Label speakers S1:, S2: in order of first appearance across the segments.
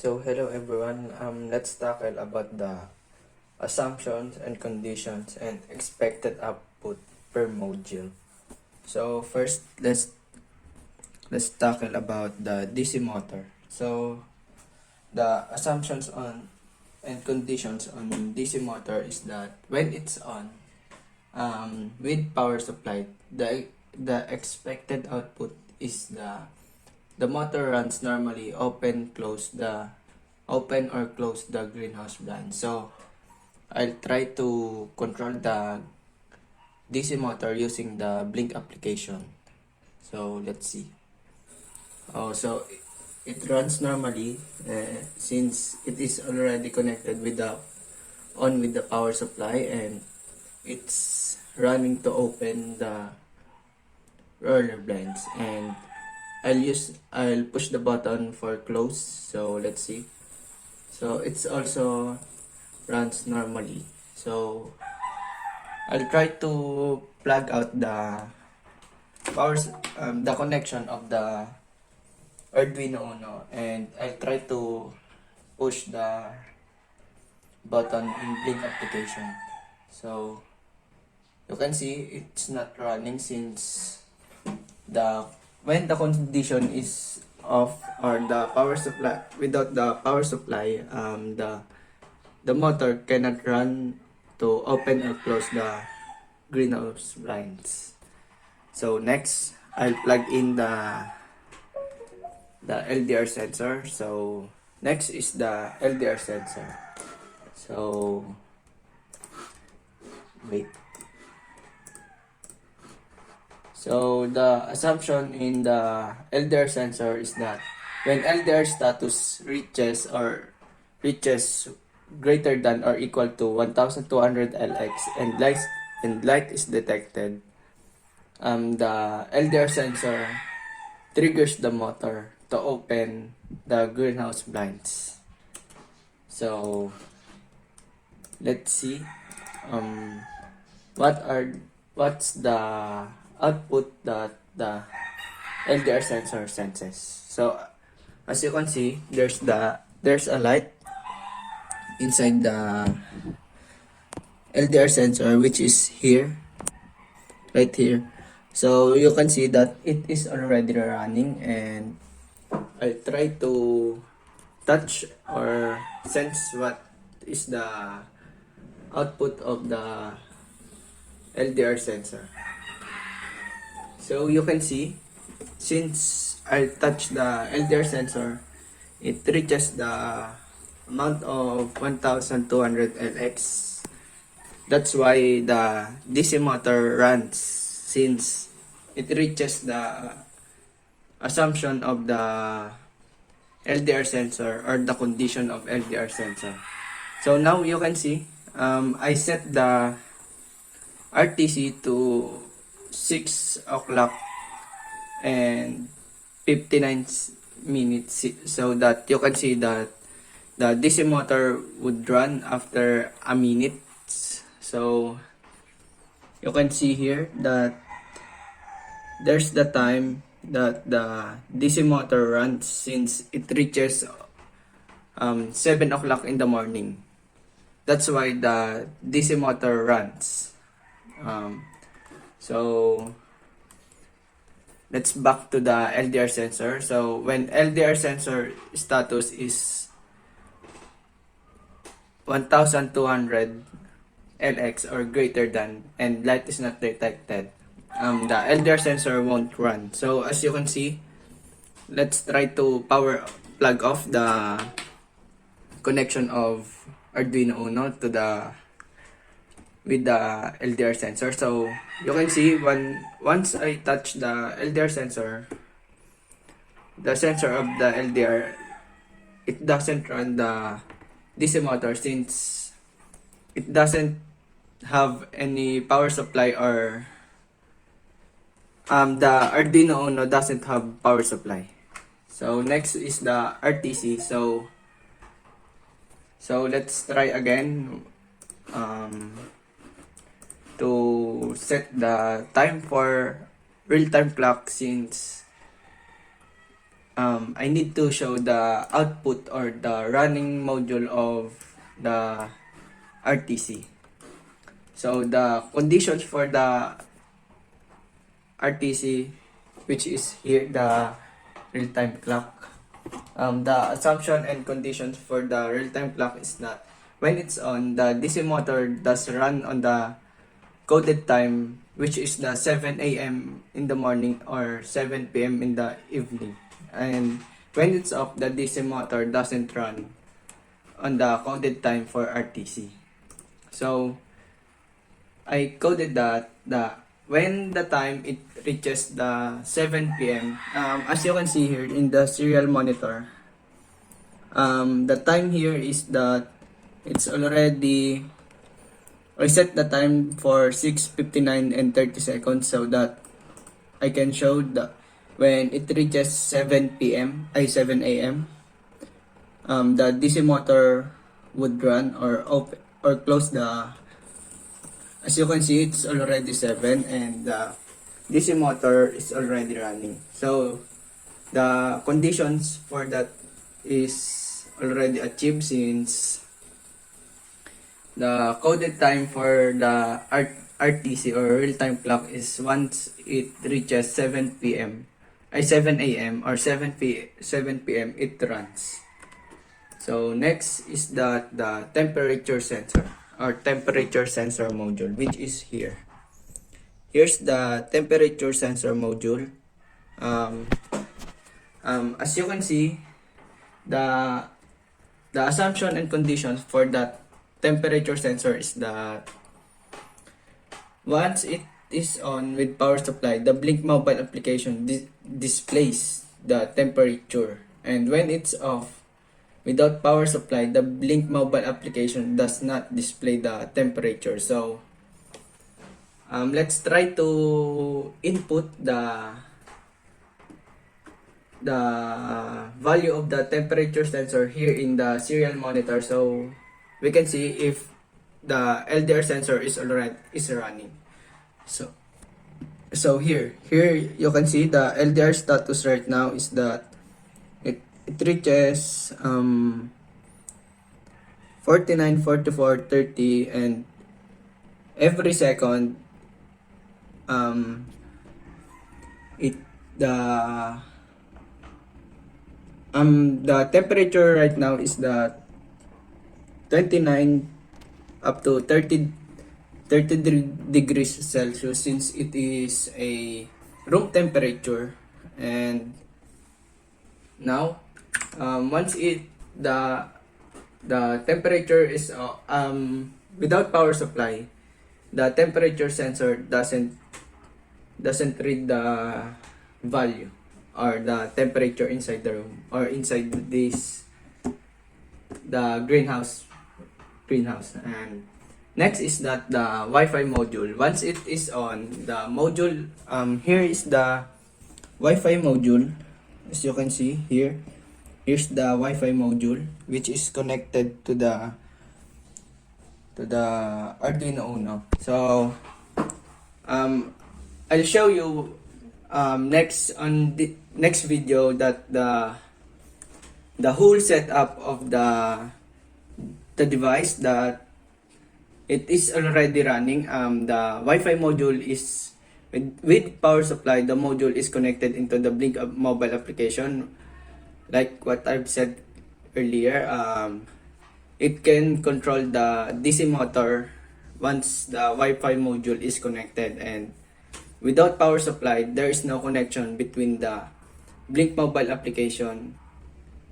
S1: So hello everyone, let's tackle about the assumptions and conditions and expected output per module. So first, let's tackle about the DC motor. So the assumptions on and conditions on DC motor is that when it's on, with power supply, the expected output is the motor runs normally open or close the greenhouse blind. So I'll try to control the DC motor using the blink application. So let's see. So it runs normally since it is already connected with the power supply, and it's running to open the roller blinds, and I'll push the button for close. So let's see. So it's also runs normally. So I'll try to plug out the connection of the Arduino Uno, and I'll try to push the button in blink application. So you can see it's not running since when the condition is off, or the power supply, without the power supply, the motor cannot run to open or close the greenhouse blinds. So next, I'll plug in the LDR sensor. So next is the LDR sensor. So wait. So the assumption in the LDR sensor is that when LDR status reaches greater than or equal to 1200 LX and light is detected, the LDR sensor triggers the motor to open the greenhouse blinds. So let's see what's the output that the LDR sensor senses. So as you can see, there's a light inside the LDR sensor, which is here, right here. So you can see that it is already running, and I try to touch or sense what is the output of the LDR sensor. So you can see, since I touch the LDR sensor, it reaches the amount of 1200 LX. That's why the DC motor runs, since it reaches the assumption of the LDR sensor, or the condition of LDR sensor. So now you can see, I set the RTC to 6 o'clock and 59 minutes, so that you can see that the DC motor would run after a minute. So you can see here that there's the time that the DC motor runs since it reaches 7 o'clock in the morning. That's why the DC motor runs. So let's back to the LDR sensor. So when LDR sensor status is 1200 LX or greater than, and light is not detected, the LDR sensor won't run. So as you can see, let's try to plug off the connection of Arduino Uno with the LDR sensor. So you can see, once I touch the LDR sensor, the sensor of the LDR, it doesn't run the DC motor, since it doesn't have any power supply, or the Arduino Uno doesn't have power supply. So next is the RTC. So let's try again to set the time for real-time clock, since I need to show the output or the running module of the RTC. So the conditions for the RTC, which is here the real-time clock. The assumption and conditions for the real-time clock is that when it's on, the DC motor does run on the coded time, which is the 7 a.m. in the morning or 7 p.m. in the evening. And when it's off, the DC motor doesn't run on the coded time for RTC. So I coded that when the time it reaches the 7 p.m. As you can see here in the serial monitor, the time here is that it's already, I set the time for 6:59 and 30 seconds so that I can show the when it reaches 7 p.m. 7 a.m. The DC motor would run or open or close the. As you can see, it's already 7 and the DC motor is already running. So the conditions for that is already achieved since the coded time for the RTC or real-time clock is once it reaches 7 p.m. 7 a.m. or 7 p.m. it runs. So next is the temperature sensor or temperature sensor module, which is here. Here's the temperature sensor module. As you can see, the assumption and conditions for that temperature sensor is that once it is on with power supply, the Blink mobile application displays the temperature, and when it's off without power supply, the Blink mobile application does not display the temperature. So let's try to input the value of the temperature sensor here in the serial monitor, so we can see if the LDR sensor is running. So here you can see the LDR status right now is that it reaches 49, 44, 30, and every second it the temperature right now is that 29 up to 30 degrees Celsius, since it is a room temperature. And now once the temperature is without power supply, the temperature sensor doesn't read the value or the temperature inside the room or inside the greenhouse. And next is that the Wi-Fi module. Once it is on, the module, here is the Wi-Fi module. As you can see here, here's the Wi-Fi module, which is connected to the Arduino Uno. So I'll show you next on the next video that the whole setup of the device, that it is already running. The Wi-Fi module is with power supply. The module is connected into the Blink mobile application. Like what I've said earlier, it can control the DC motor once the Wi-Fi module is connected, and without power supply, there is no connection between the Blink mobile application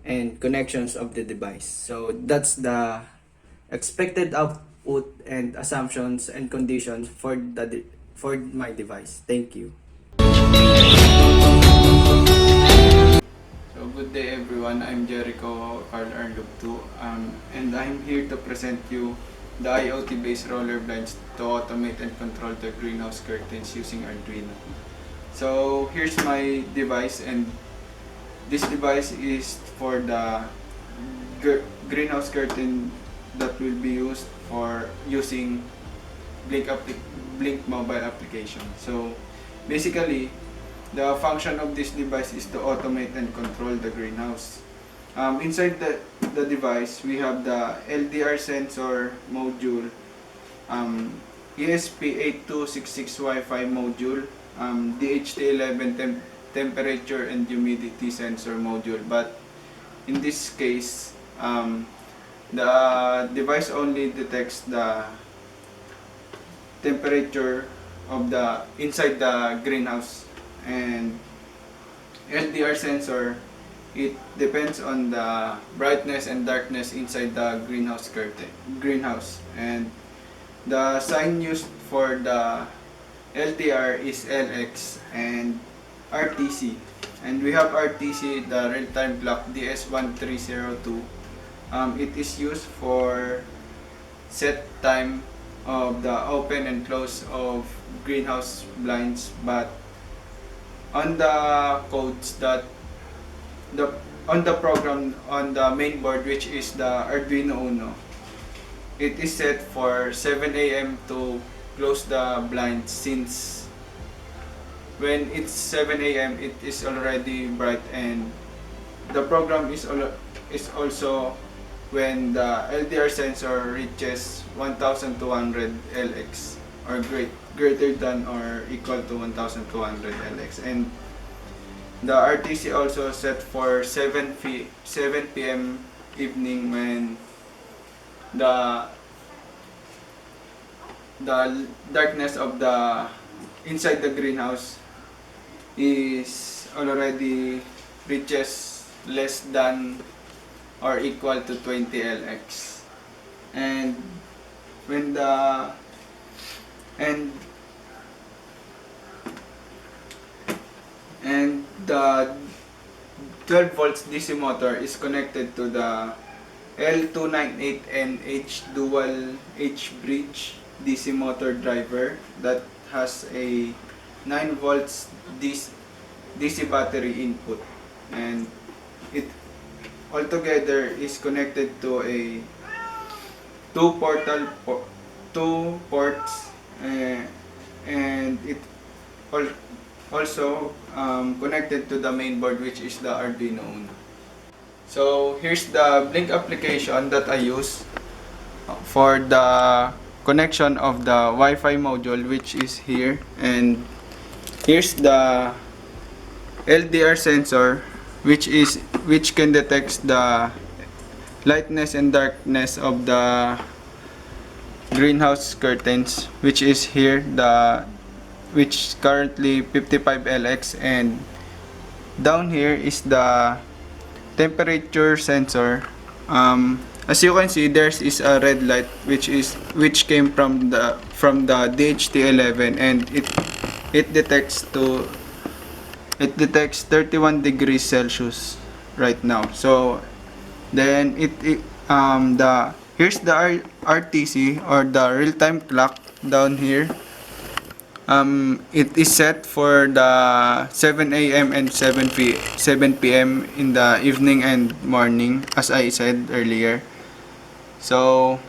S1: and connections of the device. So that's the expected output and assumptions and conditions for my device. Thank you. So good day everyone, I'm Jericho Carl Arlub 2, and I'm here to present you the IoT based roller blinds to automate and control the greenhouse curtains using Arduino. So here's my device, and this device is for the greenhouse curtain that will be used for using Blink mobile application. So basically,
S2: The function of this device is to automate and control the greenhouse. Inside the device, we have the LDR sensor module, ESP8266 Wi-Fi module, DHT11 temperature and humidity sensor module. But in this case, the device only detects the temperature of the inside the greenhouse, and LDR sensor, it depends on the brightness and darkness inside the greenhouse, and the sign used for the LDR is LX and RTC, and we have RTC, the real-time clock DS1302. It is used for set time of the open and close of greenhouse blinds, but on the codes that on the program on the main board, which is the Arduino Uno, it is set for 7 a.m. to close the blinds, since when it's 7 a.m. it is already bright, and the program is also when the LDR sensor reaches 1200 LX, or greater than or equal to 1200 LX, and the RTC also set for 7 p.m. evening, when the darkness of the inside the greenhouse is already reaches less than or equal to 20 LX, and when the and the 12 volts DC motor is connected to the L298NH dual H bridge DC motor driver that has a 9 volts DC battery input, and it altogether is connected to a two ports, and it also connected to the main board, which is the Arduino Uno. So here's the Blink application that I use for the connection of the Wi-Fi module, which is here, and here's the LDR sensor, which can detect the lightness and darkness of the greenhouse curtains, which is here, which currently 55 LX, and down here is the temperature sensor. As you can see, there is a red light which came from the DHT11, and it detects 31 degrees Celsius right now. So then here's the RTC, or the real-time clock down here. It is set for the 7 a.m. and 7 p.m. in the evening and morning, as I said earlier. So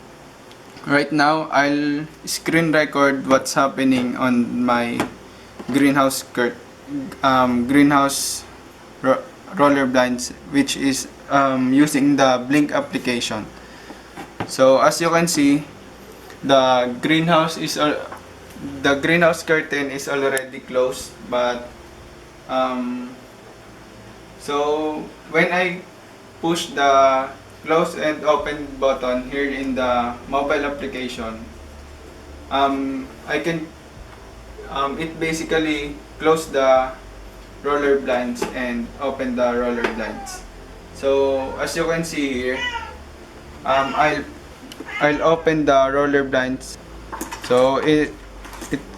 S2: right now I'll screen record what's happening on my greenhouse roller blinds, which is using the Blink application. So as you can see, the greenhouse curtain is already closed, but so when I push the close and open button here in the mobile application, I can it basically close the roller blinds and open the roller blinds. So as you can see here, I'll open the roller blinds. So it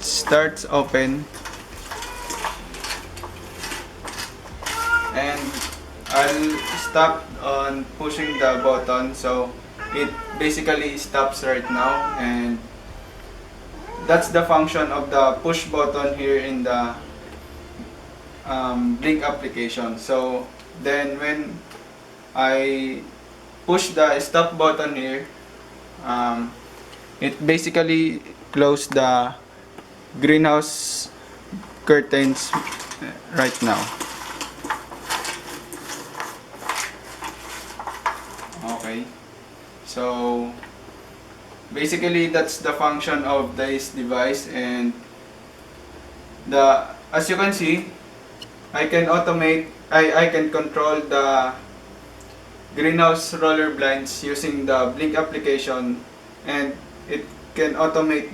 S2: starts open, and I'll stop on pushing the button, so it basically stops right now, and that's the function of the push button here in the Blink application. So then when I push the stop button here, it basically closes the greenhouse curtains right now. Okay. So basically that's the function of this device, and as you can see, I can control the greenhouse roller blinds using the blink application, and it can automate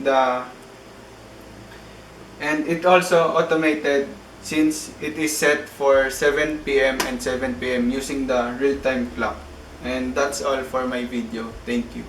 S2: it also automated since it is set for 7 p.m. and 7 p.m. using the real-time clock. And that's all for my video. Thank you.